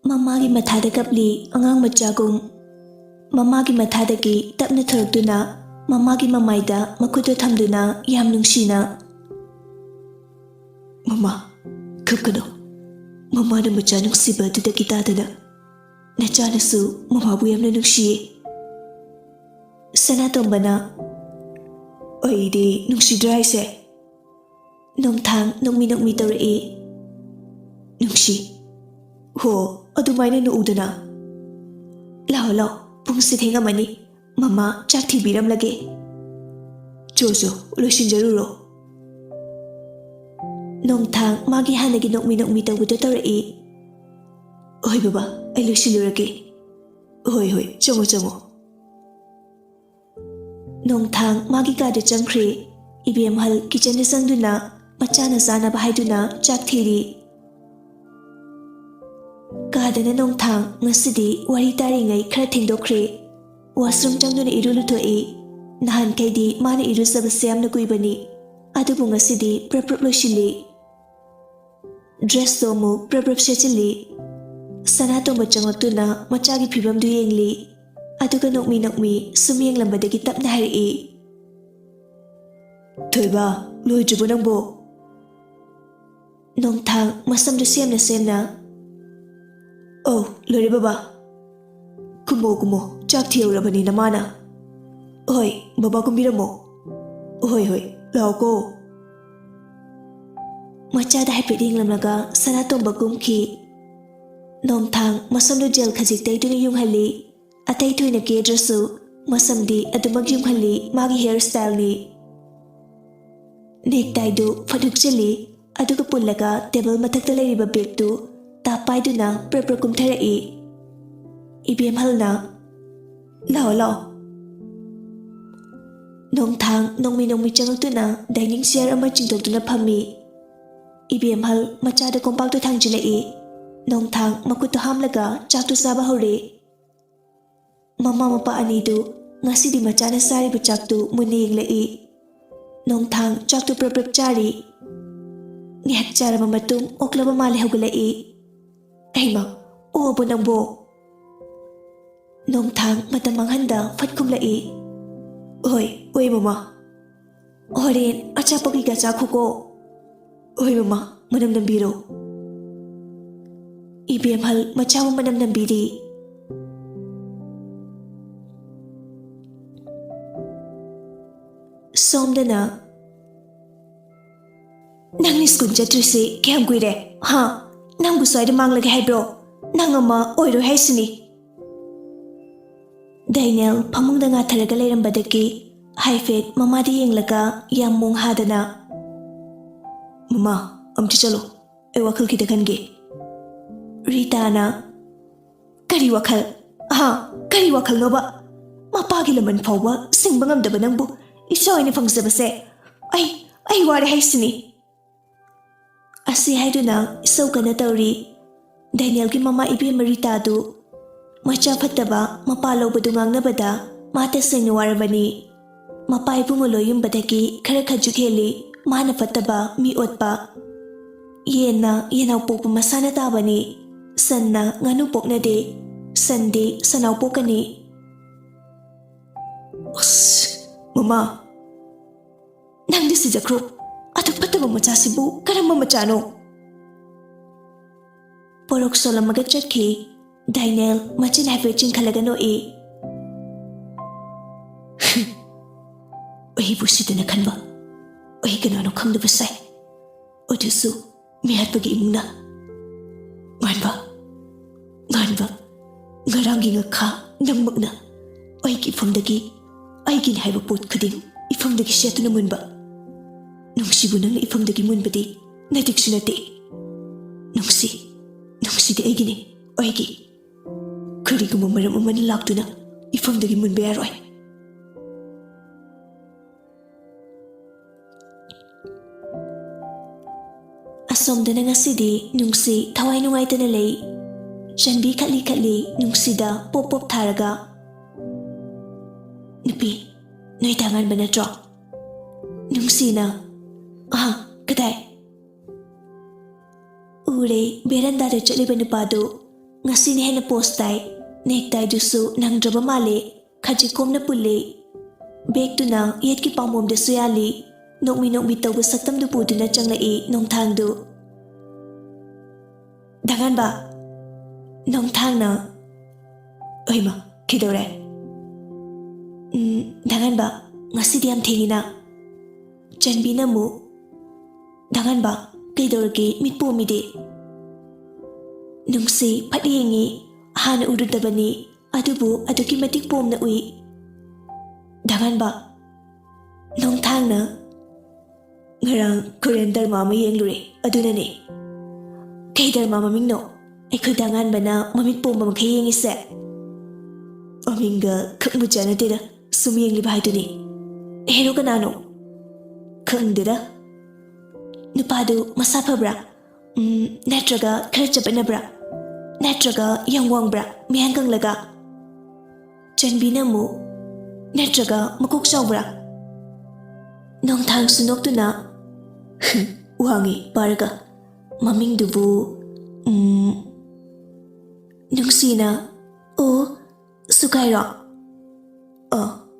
Mamagi mathada kapli angang machagum. Mamagi mathadagi tapna thorokduna mamagi mamaida makuto thamduna yam nungshina. Mama, kapkano. Mama na macha nungsiba tuda kitadana. Nachanasu mamabu yamna nungshiye. Sanatombana. Oidi nungsidra haise. Nongthang nongmi tawrai. Nungshi. Ho, adumaina nuudana. Lao, pungsi thengamani. Mama chak thibiram lage. Jojo, loishinjaruro. Nongthang magi hanagi nongmi tawudo tawrai. Oi baba, ai loishilurage. Hoi, chango. Nongthang magi kada changkhre. Ibem hal kitchen sangduna machana sana bahaiduna chak thiri. Kadana Nongthang ngasidi wari taringai khara thengdokre. Washroom changduna iru luthoi. Nahan kaidi mana iru sabase yamna kuibani. Adubu ngasidi prap loishili. Dress to mu prap sechili. Sanato machangotuna machagi phibam du yengli. Aduga nokmi sumyeng lambadagi tapna hari. Thoiba, loijubo nangbo. Nongthang masamdu semna. Oh, lori baba. Kumo, chak thiyaurabani namana. Hoi, baba kumbiramo. Hoi, lao ko. Machada haipet inglamlaga sanatomba kumki. Nongthang masamdu gel khajik taituna yunghali. Atay thuina kedrasu masamdi adumag yunghali magi hairstyle ni. Necktie du fadukchili aduga pullaga table mathakta leiriba bag tu tapaiduna prakum tharai. Ibem halna. Lao. Nongthang nongmi changaktuna dining chair ama chingdoktuna phammi. Ibem hal machada kompak tu thangjilai. Nongthang makuto hamlaga chaktu saba hore. Mama mapa anidu ngasidi machana sariba chaktu munni yenglai. Nongthang chaktu prap chari. Ngihak charama matung oklaba mali haugalai. Aima, obo nangbo. Nongthang matamang handa fatkumlai. Oi mama. Horen achapagi ka chakuko. Oi mama, manam nambiro. Ibem hal machawa manam nambiri. Somdana. Nang ni school jatrisi kayam kuire. Ha, nang buswai manglage hai bro. Nang ama oiro haisini. Daniel pamungda nga tharaga leirambadaki haifet mamadi yenglaga yam mung hadana. Mama, amti chalo. Ai wakal kita kange. Rita na. Kari wakal. Ha, kari wakal no ba. Mapagi laman fawwa singbangam daba nang bu. Isoy ni fangsabase. Ay wari haisini. Asi haiduna isaw ka na tawri. Daniel ki mama ibi marita du. Macha fataba mapalaw badungang na bada mata sa inuwarabani. Mapay bumulo yung badaki kara kajuk heli mana fataba miot pa. Yenaw po pumasana tabani. San na nganupok na di. Sandi sanaw po ka ni. Mama. Nang si Jakro, atuk pataba machasibu karamba machano. Porok sola magachat ki, Daniel machin haifechin kalagano e. Ohi busita na kanba. Ohi kanano kangda basay. Odusu, mihat pagi imuna. Nganba, ngarangi nga ka nang magna. Ohi ki ifamdagi, ay ginhaiba pot kading ifamdagi siya to naman ba? Nung sibunan na ifamdagi munbadi, nadiksunati. Nung si di ay gini, ay gi. Kari ko mamaram manilak to na, ifamdagi munbayaroy. Asomda na nga sidi, nung si taway nungay tanalay. Siyanbi kali nung sida pop taraga. Napi, naitangan ba na to? Nung sina, katay. Ure, beranda da chaliba na pado. ngasini hena post tai necktie dusu nangdraba male khaji komna pulle bag tu nang yet ki pamom de suyali nokmi tawba saktam du pudina changla e nongthang du Danganba nongthang na oima kidore Danganba ngasidi am thengina chanbi na mu Danganba kidorge mitpo mide nungsi phadingi hana urudabani adubu aduki matik pomna ui Danganba nongthang na ngarang Korean dharma ma yenglure adunane kay dharma maming no ay Danganba na mamit pomba makhayengi se aminga khakmujana dira sumiyeng libhay duni hero kanano khangdira nupadu masa phabra natraga khara chapanabra natraga yangwangbra mihangkang laga chanbina mu natraga makok chawbra nongthang sunok tu na wangi paraga maming dubu nungsina o sukaira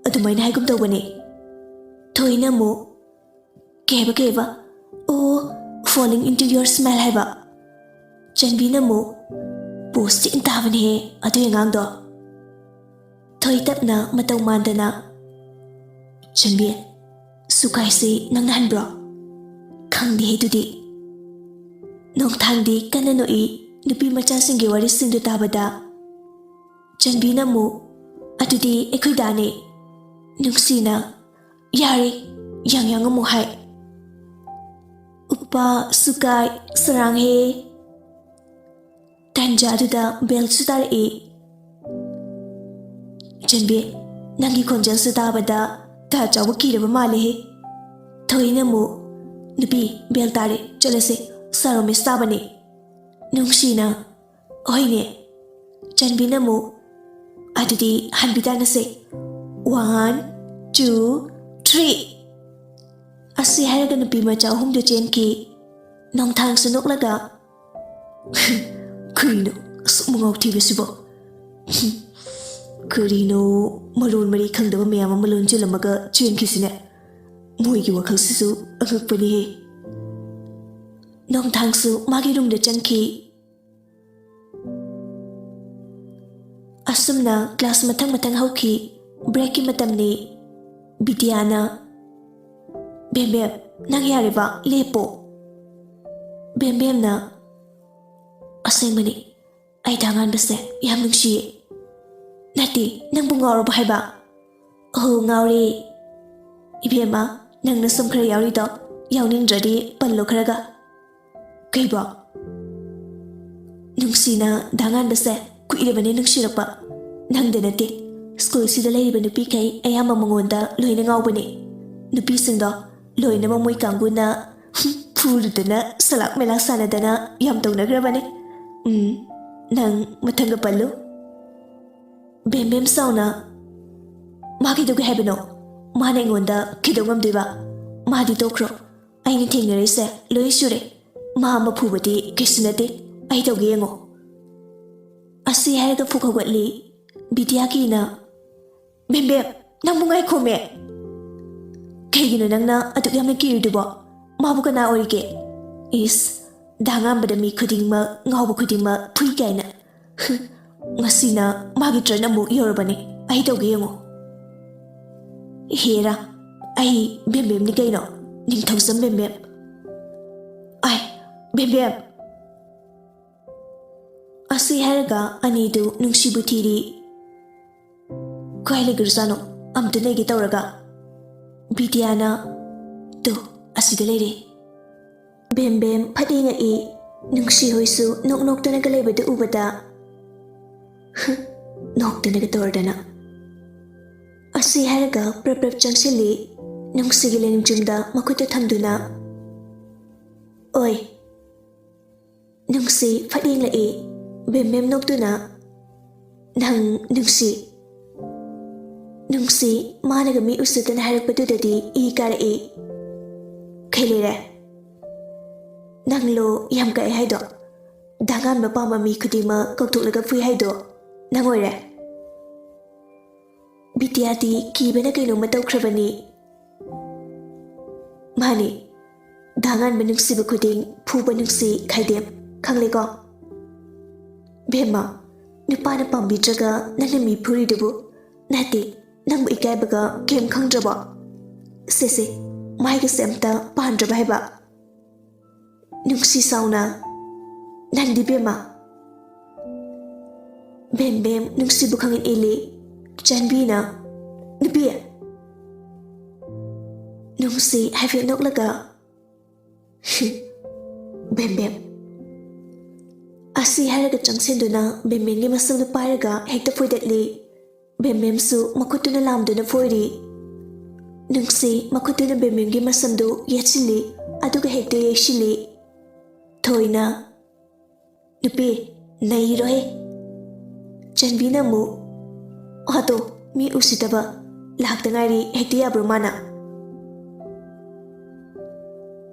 adumay na haigum tawbani thoina mu keba o falling into your smell haiba chanbina mu post in tabani he adu yangang do thoi tapna mataw mandana chanbi sukai se nang nan bro khangdi he tudi nongthang di kanano i nupi macha singe wari sindu tabada chanbina mu adudi ekhoi dane nungsina yari yang amu hai Upa sukai sarang he tanja duda bel sutar e chanbi nangi khonjal sutabada ta chawu kiraba male he thoina mu nupi bel tare chalase saro me stabane nungsina oine chanbina mu adudi hanbidana se 1 2 3 asi haraga nupi macha hum de chen ki nongthang sunok laga kurino sumungok tibe subo kurino maron mari khangdaba mayam malon chilamaga chen kisine moi gi wakhal sisu agak pani he nongthang su magi rum de changki asumna class mathang hauki break ki matam ni bidiana bembe nang yareba lepo bembe na asengmani ai dangan bese yam nungshi nati nang bungor ba haiba ho ngauri ibema nang na som khara yauri do yawning dradi pallo kharaga kaiba nungsi na dangan bese kuirebane nungshi rakpa nang de nati school sida leiba nupi kai ayama mangonda loina ngawbani nupi singdo loina mamoi kanguna purudana salak melak sanadana yam tawnagrabane nang mathanga pallo bem sauna magi doge hebno mane ngonda kidongam deba madi tokro aini thingnare se loi sure ma mapubati kisunate ai doge ngo asi haiga fukhawatli bidyaki na bembe nang mungai khome kaygino nangna aduk yamna kiridubo mabu kana orige is Danganba mi khudingma ngawba khudingma phui kaina ngasina magi tran amu yorobani ai tawge ngo hera ai bembem ni kaino ning thosam bembem ai bembem asi herga ani du nungsibu thiri kwaile gursano amta negi tawraga bidiana to asida leire bembem phadinga e nungsi hoisu nok tana ga lebada ubada nok tana ga tordana asi haraga prap changsili nungsi gi lenim jumda makuta thamduna oi nungsi phadinga e bembem nok tuna nang nungsi mana ga mi usutana harak badudadi e kar e khailere nanglo yam kai haido ꯗꯥꯡꯉꯥꯟꯕ ꯄꯥꯝꯕ ꯃꯤ ꯈꯨꯗꯤꯡꯃꯛ ꯀꯧꯊꯣꯛꯂꯒ ꯐꯨꯏ ꯍꯥꯏꯗꯣ ꯅꯪ ꯑꯣꯏꯔꯦ? ꯕꯤꯗ꯭ꯌꯥꯗꯤ ꯀꯤꯕꯅ ꯀꯩꯅꯣꯝꯃ ꯇꯧꯈ꯭ꯔꯕꯅꯤ꯫ ꯃꯥꯅꯤ, ꯗꯥꯡꯉꯥꯟꯕ ꯅꯨꯡꯁꯤꯕ ꯈꯨꯗꯤꯡ ꯐꯨꯕ ꯅꯨꯡꯁꯤ ꯈꯥꯏꯗꯦꯝ, ꯈꯪꯂꯦꯀꯣ? ꯕꯦꯝꯃ, ꯅꯨꯄꯥꯅ ꯄꯥꯝꯕꯤꯗ꯭ꯔꯒ ꯅꯪꯅ ꯃꯤ ꯐꯨꯔꯤꯗꯨꯕꯨ ꯅꯠꯇꯦ, ꯅꯪꯕꯨ ꯏꯀꯥꯏꯕꯒ ꯀꯩꯝ ꯈꯪꯗ꯭ꯔꯕꯣ? ꯁꯦ ꯃꯥꯏꯒꯁꯦ ꯑꯝꯇ ꯄꯥꯟꯗ꯭ꯔꯕ ꯍꯥꯏꯕ? ꯅꯨꯡꯁꯤ ꯁꯥꯎꯅ ꯅꯪꯗꯤ ꯕꯦꯝꯃ? ꯕꯦꯝ ꯅꯨꯡꯁꯤꯕꯨ ꯈꯪꯏꯟ ꯏꯜꯂꯤ ꯆꯥꯟꯕꯤꯅ ꯅꯨꯄꯤ ꯅꯨꯡꯁꯤ ꯍꯥꯏꯐꯦꯠ ꯅꯣꯛꯂꯒ ꯕꯦꯝ ꯑꯁꯤ ꯍꯥꯏꯔꯒ ꯆꯪꯁꯤꯟꯗꯨꯅ ꯕꯦꯝꯒꯤ ꯃꯁꯝꯗꯨ ꯄꯥꯏꯔꯒ ꯍꯦꯛꯇ ꯐꯣꯏꯗꯠꯂꯤ꯫ ꯕꯦꯝꯁꯨ ꯃꯈꯨꯠꯇꯨꯅ ꯂꯥꯝꯗꯨꯅ ꯐꯣꯏꯔꯤ꯫ ꯅꯨꯡꯁꯤ ꯃꯈꯨꯠꯇꯨꯅ ꯕꯦꯝꯒꯤ ꯃꯁꯝꯗꯨ ꯌꯦꯠꯁꯤꯜꯂꯤ ꯑꯗꯨꯒ ꯍꯦꯛꯇ ꯌꯩꯁꯤꯜꯂꯤ꯫ ꯊꯣꯏꯅ ꯅꯨꯄꯤ ꯅꯩꯔꯣꯍꯦ꯫ ꯆꯥꯟꯕꯤꯅ ꯑꯃꯨꯛ ꯑꯗꯣ ꯃꯤ ꯎꯁꯤꯠꯇꯕ ꯂꯥꯛꯇ ꯉꯥꯏꯔꯤ ꯍꯦꯛꯇ ꯌꯥꯕ꯭ꯔꯣ ꯃꯥꯅ?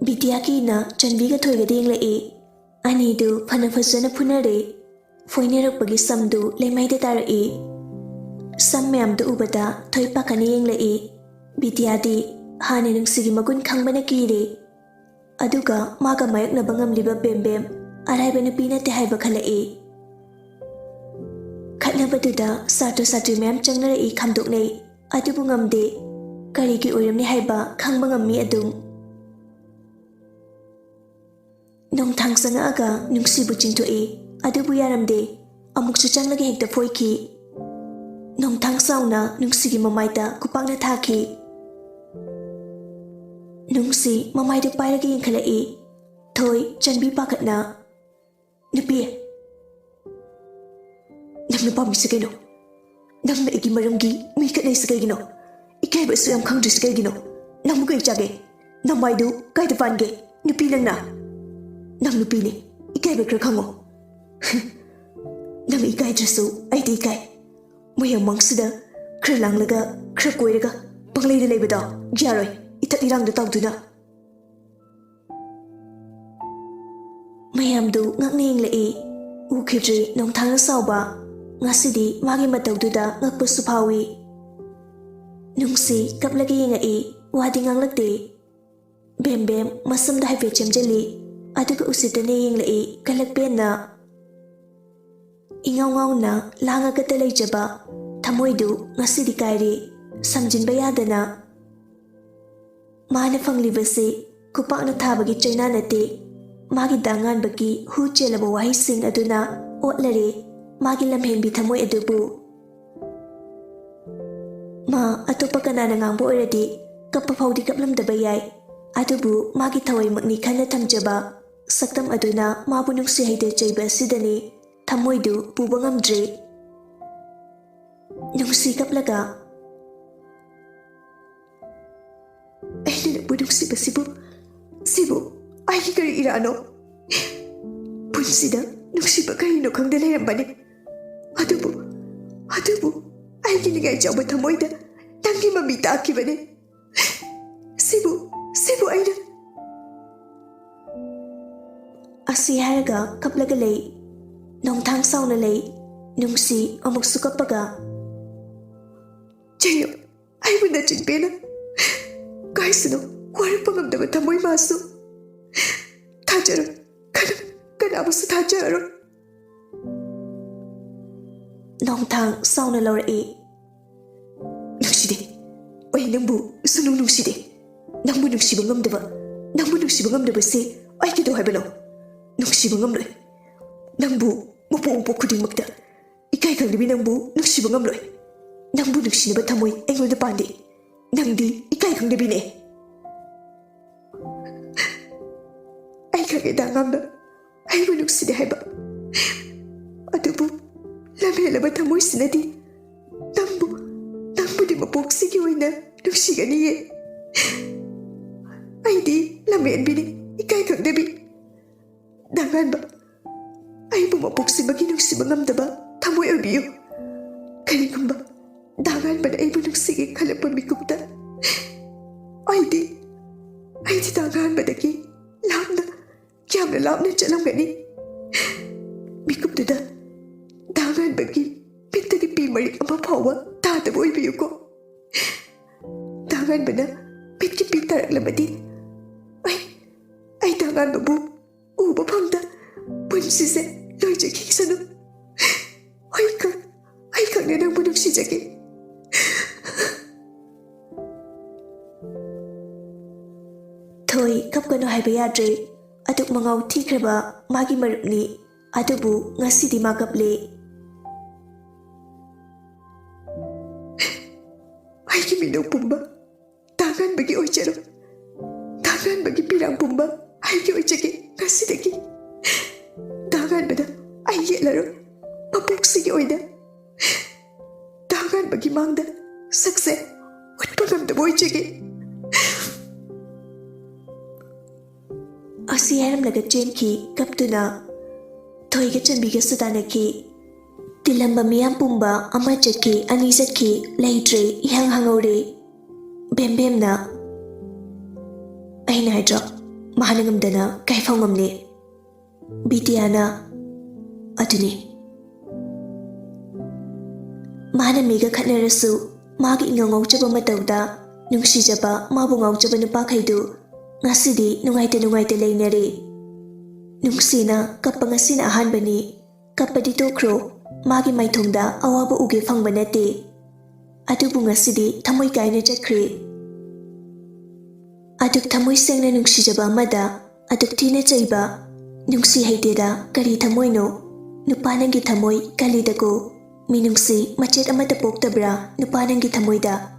ꯕꯤꯗ꯭ꯌꯥꯒꯤꯅ ꯆꯥꯟꯕꯤꯒ ꯊꯣꯏꯒꯗ ꯌꯦꯡꯂꯛꯏ꯫ ꯑꯅꯤꯗꯨ ꯐꯅ ꯐꯖꯅ ꯐꯨꯅꯔꯦ꯫ ꯐꯣꯏꯅꯔꯛꯄꯒꯤ ꯁꯝꯗꯨ ꯂꯩꯃꯥꯏꯗ ꯇꯥꯔꯛꯏ꯫ ꯁꯝ ꯃꯌꯥꯝꯗꯨ ꯎꯕꯗ ꯊꯣꯏ ꯄꯥꯈꯠꯅ ꯌꯦꯡꯂꯛꯏ꯫ ꯕꯤꯗ꯭ꯌꯥꯗꯤ ꯍꯥꯟꯅ ꯅꯨꯡꯁꯤꯒꯤ ꯃꯒꯨꯟ ꯈꯪꯕꯅ ꯀꯤꯔꯦ꯫ ꯑꯗꯨꯒ ꯃꯥꯒ ꯃꯥꯌꯣꯛꯅꯕ ꯉꯝꯂꯤꯕ ꯕꯦꯝ ꯑꯔꯥꯏꯕ ꯅꯨꯄꯤ ꯅꯠꯇꯦ ꯍꯥꯏꯕ ꯈꯜꯂꯛꯏ꯫ ꯈꯠꯅꯕꯗꯨꯗ ꯁꯥꯇ꯭ꯔ ꯁꯥꯇ꯭ꯔꯤ ꯃꯌꯥꯝ ꯆꯪꯅꯔꯛꯏ ꯈꯥꯝꯗꯣꯛꯅꯩ꯫ ꯑꯗꯨꯕꯨ ꯉꯝꯗꯦ꯫ ꯀꯔꯤꯒꯤ ꯑꯣꯏꯔꯝꯅꯤ ꯍꯥꯏꯕ ꯈꯪꯕ ꯉꯝꯃꯤ ꯑꯗꯨꯝ꯫ ꯅꯣꯡꯊꯥꯡ ꯆꯪꯉꯛꯑꯒ ꯅꯨꯡꯁꯤꯕꯨ ꯆꯤꯡꯊꯣꯛꯏ꯫ ꯑꯗꯨꯕꯨ ꯌꯥꯔꯝꯗꯦ꯫ ꯑꯃꯨꯛꯁꯨ ꯆꯪꯂꯒ ꯍꯦꯛꯇ ꯐꯣꯏꯈꯤ꯫ ꯅꯣꯡꯊꯥꯡ ꯆꯥꯎꯅ ꯅꯨꯡꯁꯤꯒꯤ ꯃꯃꯥꯏꯗ ꯈꯨꯄꯥꯛꯅ ꯊꯥꯈꯤ꯫ ꯅꯨꯡꯁꯤ ꯃꯃꯥꯏꯗꯨ ꯄꯥꯏꯔꯒ ꯌꯦꯡꯈꯠꯂꯛꯏ꯫ ꯊꯣꯏ ꯆꯥꯟꯕꯤ ꯄꯥꯈꯠꯅ ꯅꯨꯄꯤ ꯅꯪꯅ ꯄꯥꯝꯃꯤꯁꯤ ꯀꯩꯅꯣ? ꯅꯪꯅ ꯑꯩꯒꯤ ꯃꯔꯝꯒꯤ ꯃꯤ ꯈꯠꯅꯩꯁꯤ ꯀꯩꯒꯤꯅꯣ? ꯏꯀꯥꯏꯕꯁꯨ ꯌꯥꯝ ꯈꯪꯗ꯭ꯔꯤꯁꯤ ꯀꯩꯒꯤꯅꯣ? ꯅꯪꯕꯨ ꯀꯩ ꯆꯥꯒꯦ? ꯅꯃꯥꯏꯗꯨ ꯀꯥꯏꯗ ꯄꯥꯟꯒꯦ? ꯅꯨꯄꯤ ꯅꯪꯅ? ꯅꯪ ꯅꯨꯄꯤꯅꯤ, ꯏꯀꯥꯏꯕ ꯈꯔ ꯈꯪꯉꯣ꯫ ꯅꯪ ꯏꯀꯥꯏꯗ꯭ꯔꯁꯨ ꯑꯩꯗꯤ ꯏꯀꯥꯏ꯫ ꯃꯌꯥꯝ ꯃꯥꯡꯁꯤꯗ ꯈꯔ ꯂꯥꯡꯂꯒ ꯈꯔ ꯀꯣꯏꯔꯒ ꯄꯪꯂꯩꯗ ꯂꯩꯕꯗꯣ ꯌꯥꯔꯣꯏ ꯏꯊꯛ ꯏꯔꯥꯡꯗ ꯇꯧꯗꯨꯅ꯫ ꯃꯌꯥꯝꯗꯨ ꯉꯛꯅ ꯌꯦꯡꯂꯛꯏ꯫ ꯎꯈꯤꯗ꯭ꯔꯤ ꯅꯣꯡꯊꯥꯡꯅ ꯁꯥꯎꯕ꯫ ꯉꯁꯤꯗꯤ ꯃꯥꯒꯤ ꯃꯇꯧꯗꯨꯗ ꯉꯛꯄꯁꯨ ꯐꯥꯎꯏ꯫ ꯅꯨꯡꯁꯤ ꯀꯞꯂꯒ ꯌꯦꯡꯉꯛꯏ꯫ ꯋꯥꯗꯤ ꯉꯥꯡꯂꯛꯇꯦ꯫ ꯕꯦꯝ ꯃꯁꯝꯗ ꯍꯥꯏꯐꯦꯠ ꯆꯦꯝꯖꯜꯂꯤ꯫ ꯑꯗꯨꯒ ꯎꯁꯤꯠꯇꯅ ꯌꯦꯡꯂꯛꯏ ꯀꯜꯂꯛꯄꯦꯟꯅ꯫ ꯏꯉꯥꯎ ꯉꯥꯎꯅ ꯂꯥꯡꯉꯒꯇ ꯂꯩꯖꯕ ꯊꯃꯣꯏꯗꯨ ꯉꯁꯤꯗꯤ ꯀꯥꯏꯔꯦ ꯁꯝꯖꯤꯟꯕ ꯌꯥꯗꯅ꯫ ꯃꯥꯅ ꯐꯪꯂꯤꯕꯁꯤ ꯈꯨꯄꯥꯛꯅ ꯊꯥꯕꯒꯤ ꯆꯩꯅꯥ ꯅꯠꯇꯦ꯫ ꯃꯥꯒꯤ ꯗꯥꯡꯉꯥꯟꯕꯒꯤ ꯍꯨ ꯆꯦꯜꯂꯕ ꯋꯥꯍꯩꯁꯤꯡ ꯑꯗꯨꯅ ꯑꯣꯠꯂꯔꯦ ꯃꯥꯒꯤ ꯂꯝꯍꯦꯟꯕꯤ ꯊꯃꯣꯏ ꯑꯗꯨꯕꯨ꯫ ꯃꯥ ꯑꯇꯣꯞꯄ ꯀꯅꯥꯅ ꯉꯥꯡꯕ ꯑꯣꯏꯔꯗꯤ ꯀꯞꯄ ꯐꯥꯎꯗꯤ ꯀꯞꯂꯝꯗꯕ ꯌꯥꯏ꯫ ꯑꯗꯨꯕꯨ ꯃꯥꯒꯤ ꯊꯋꯥꯏꯃꯛꯅꯤ ꯈꯟꯅ ꯊꯝꯖꯕ ꯁꯛꯇꯝ ꯑꯗꯨꯅ ꯃꯥꯕꯨ ꯅꯨꯡꯁꯤ ꯍꯩꯗ ꯆꯩꯕ ꯑꯁꯤꯗꯅꯤ ꯊꯃꯣꯏꯗꯨ ꯄꯨꯕ ꯉꯝꯗ꯭ꯔꯦ꯫ ꯅꯨꯡꯁꯤ ꯀꯞꯂꯒ ꯑꯩꯅ ꯅꯪꯕꯨ ꯅꯨꯡꯁꯤꯕꯁꯤꯕꯨ ꯁꯤꯕꯨ ꯑꯩꯒꯤ ꯀꯔꯤ ꯏꯔꯥꯅꯣ? ꯄꯨꯟꯁꯤꯗ ꯅꯨꯡꯁꯤꯕ ꯀꯔꯤꯅꯣ ꯈꯪꯗ ꯂꯩꯔꯝꯕꯅꯤ꯫ ꯑꯗꯨꯕꯨ ꯑꯩꯒꯤ ꯅꯤꯡꯉꯥꯏ ꯆꯥꯎꯕ ꯊꯃꯣꯏꯗ ꯅꯪꯒꯤ ꯃꯃꯤ ꯇꯥꯈꯤꯕꯅꯤ꯫ ꯁꯤꯕꯨ ꯑꯩꯅ ꯑꯁꯤ ꯍꯥꯏꯔꯒ ꯀꯞꯂꯒ ꯂꯩ꯫ ꯅꯣꯡꯊꯥꯡ ꯁꯥꯎꯅ ꯂꯩ꯫ ꯅꯨꯡꯁꯤ ꯑꯃꯨꯛꯁꯨ ꯀꯞꯄꯒ ꯆꯩꯌꯣ ꯑꯩꯕꯨ ꯅꯆꯤꯟꯄꯦꯅ ꯀꯥꯏꯁꯅꯨ ꯋꯥꯔꯛꯄ ꯉꯝꯗꯕ ꯊꯃꯣꯏ ꯃꯥꯁꯨ ꯊꯥꯖꯔꯣꯏ ꯀꯅꯥꯕꯨꯁꯨ ꯊꯥꯖꯔꯣꯏ꯫ ꯅꯣꯡꯊꯥꯡ ꯁꯥꯎꯅ ꯂꯧꯔꯛꯏ꯫ ꯅꯨꯡꯁꯤꯗꯦ ꯑꯩ ꯅꯪꯕꯨ ꯁꯨꯡꯅꯨꯡ ꯅꯨꯡꯁꯤꯗꯦ꯫ ꯅꯪꯕꯨ ꯅꯨꯡꯁꯤꯕ ꯉꯝꯗꯕꯁꯤ ꯑꯩ ꯀꯩꯗꯧ ꯍꯥꯏꯕꯅꯣ? ꯅꯨꯡꯁꯤꯕ ꯉꯝꯂꯣꯏ꯫ ꯅꯪꯕꯨ ꯃꯄꯣꯛ ꯃꯄꯣꯛ ꯈꯨꯗꯤꯡꯃꯛꯇ ꯏꯀꯥꯏ ꯈꯪꯗꯕꯤ ꯅꯪꯕꯨ ꯅꯨꯡꯁꯤꯕ ꯉꯝꯂꯣꯏ꯫ ꯅꯪꯕꯨ ꯅꯨꯡꯁꯤꯅꯕ ꯊꯃꯣꯏ ꯑꯩꯉꯣꯟꯗ ꯄꯥꯟꯗꯦ꯫ ꯅꯪꯗꯤ ꯏꯀꯥꯏ ꯈꯪꯗꯕꯤꯅꯦ꯫ ꯑꯩ ꯈꯪꯉꯦ ꯗꯥꯡꯉꯥꯟꯕ ꯑꯩꯕꯨ ꯅꯨꯡꯁꯤꯗꯦ ꯍꯥꯏꯕ꯫ ꯑꯗꯨꯕꯨ ꯂꯝꯍꯦꯜꯂꯕ ꯊꯃꯣꯏꯁꯤꯅꯗꯤ ꯅꯪꯕꯨꯗꯤ ꯃꯄꯣꯛꯁꯤꯒꯤ ꯑꯣꯏꯅ ꯅꯨꯡꯁꯤꯒꯅꯤꯌꯦ꯫ ꯑꯩꯗꯤ ꯂꯝꯍꯦꯟꯕꯤꯅꯤ ꯏꯀꯥꯏ ꯈꯪꯗꯕꯤ꯫ ꯗꯥꯡꯉꯥꯟꯕ ꯑꯩꯕꯨ ꯃꯄꯣꯛꯁꯤꯃꯒꯤ ꯅꯨꯡꯁꯤꯕ ꯉꯝꯗꯕ ꯊꯃꯣꯏ ꯑꯣꯏꯕꯤꯌꯨ꯫ ꯀꯔꯤꯒꯨꯝꯕ ꯗꯥꯡꯉꯥꯟꯕꯅ ꯑꯩꯕꯨ ꯅꯨꯡꯁꯤꯒꯦ ꯈꯜꯂꯛꯄ ꯃꯤꯀꯨꯞꯇ ꯑꯩꯗꯤ ꯗꯥꯡꯉꯥꯟꯕꯗꯒꯤ ꯌꯥꯝꯅ ꯂꯥꯞꯅ ꯆꯠꯂꯝꯒꯅꯤ꯫ ꯃꯐꯝꯗꯨꯗ ꯊꯥꯡꯒꯥꯟꯕꯒꯤ ꯃꯤꯠꯇꯒꯤ ꯄꯤ ꯃꯔꯤꯛ ꯑꯃ ꯐꯥꯎꯕ ꯇꯥꯗꯕ ꯑꯣꯏꯕꯤꯌꯨꯀꯣ. ꯊꯥꯡꯒꯥꯟꯕꯅ ꯃꯤꯠꯀꯤ ꯄꯤ ꯇꯥꯔꯛꯂꯕꯗꯤ ꯑꯩ ꯊꯥꯡꯒꯥꯟꯕꯕꯨ ꯎꯕ ꯐꯪꯗ ꯄꯨꯟꯁꯤꯁꯦ ꯂꯣꯏꯖꯈꯤꯁꯅꯨ. ꯑꯩ ꯈꯛꯅ ꯅꯪꯕꯨ ꯅꯨꯡꯁꯤꯖꯒꯦ. ꯊꯣꯏ ꯀꯞꯀꯅꯨ ꯍꯥꯏꯕ ꯌꯥꯗ꯭ꯔꯦ. ꯑꯗꯨꯛ ꯃꯉꯥꯎ ꯊꯤꯈ꯭ꯔꯕ ꯃꯥꯒꯤ ꯃꯔꯨꯞꯅꯤ. ꯑꯗꯨꯕꯨ ꯉꯁꯤꯗꯤ ꯃꯥ ꯀꯞꯂꯦ. ꯑꯩꯒꯤ ꯃꯤꯅꯧ ꯄꯨꯝꯕ ꯊꯥꯡꯒꯥꯟꯕꯒꯤ ꯑꯣꯏꯖꯔꯣ. ꯊꯥꯡꯒꯥꯟꯕꯒꯤ ꯄꯤꯔꯥꯡ ꯄꯨꯝꯕ ꯑꯩꯒꯤ ꯑꯣꯏꯖꯒꯦ ꯉꯁꯤꯗꯒꯤ. ꯊꯥꯡꯒꯥꯟꯕꯗ ꯑꯩ ꯌꯦꯠꯂꯔꯣꯏ ꯃꯄꯣꯛꯁꯤꯒꯤ ꯑꯣꯏꯅ. ꯊꯥꯡꯒꯥꯟꯕꯒꯤ ꯃꯥꯡꯗ ꯁꯛꯁꯦ ꯎꯠꯄ ꯉꯝꯗꯕ ꯑꯣꯏꯖꯒꯦ. ꯑꯁꯤ ꯍꯥꯏꯔꯝꯂꯒ ꯆꯦꯟꯈꯤ ꯀꯞꯇꯨꯅ. ꯊꯣꯏꯒ ꯆꯟꯕꯤꯒꯁꯨ ꯇꯥꯟꯅꯈꯤ. ꯇꯤꯜꯂꯝꯕ ꯃꯤꯌꯥꯝ ꯄꯨꯝꯕ ꯑꯃ ꯆꯠꯈꯤ, ꯑꯅꯤ ꯆꯠꯈꯤ, ꯂꯩꯇ꯭ꯔꯦ, ꯏꯍꯥꯡ ꯍꯥꯡꯍꯧꯔꯦ. ꯚꯦꯝꯚꯦꯝꯅ ꯑꯩꯅ ꯍꯥꯏꯗ꯭ꯔꯣ ꯃꯥꯅ ꯉꯝꯗꯅ ꯀꯥꯏꯐꯥꯎ ꯉꯝꯂꯦ. ꯕꯤꯗ꯭ꯌꯥꯅ ꯑꯗꯨꯅꯤ. ꯃꯥꯅ ꯃꯤꯒ ꯈꯠꯅꯔꯁꯨ ꯃꯥꯒꯤ ꯏꯉꯧ ꯉꯧꯖꯕ ꯃꯇꯧꯗ ꯅꯨꯡꯁꯤꯖꯕ ꯃꯥꯕꯨ ꯉꯥꯎꯖꯕ ꯅꯨꯄꯥꯈꯩꯗꯨ ꯉꯁꯤꯗꯤ ꯅꯨꯡꯉꯥꯏꯇ ꯂꯩꯅꯔꯦ. ꯅꯨꯡꯁꯤꯅ ꯀꯞꯄ ꯉꯁꯤꯅ ꯑꯍꯥꯟꯕꯅꯤ. ꯀꯞꯄꯗꯤ ꯇꯣꯛꯈ꯭ꯔꯣ, ꯃꯥꯒꯤ ꯃꯥꯏꯊꯣꯡꯗ ꯑꯋꯥꯕ ꯎꯒꯦ ꯐꯪꯕ ꯅꯠꯇꯦ. ꯑꯗꯨꯕꯨ ꯉꯁꯤꯗꯤ ꯊꯃꯣꯏ ꯀꯥꯏꯅ ꯆꯠꯈ꯭ꯔꯦ. ꯑꯗꯨꯛ ꯊꯃꯣꯏ ꯁꯦꯡꯅ ꯅꯨꯡꯁꯤꯖꯕ ꯑꯃꯗ ꯑꯗꯨꯛ ꯊꯤꯅ ꯆꯩꯕ. ꯅꯨꯡꯁꯤ ꯍꯩꯇꯦꯗ ꯀꯔꯤ ꯊꯃꯣꯏꯅꯣ? ꯅꯨꯄꯥ ꯅꯪꯒꯤ ꯊꯃꯣꯏ ꯀꯜꯂꯤꯗꯀꯣ. ꯃꯤꯅꯨꯡꯁꯤ ꯃꯆꯦꯠ ꯑꯃꯠꯇ ꯄꯣꯛꯇꯕ꯭ꯔꯥ ꯅꯨꯄꯥ ꯅꯪꯒꯤ ꯊꯃꯣꯏꯗ?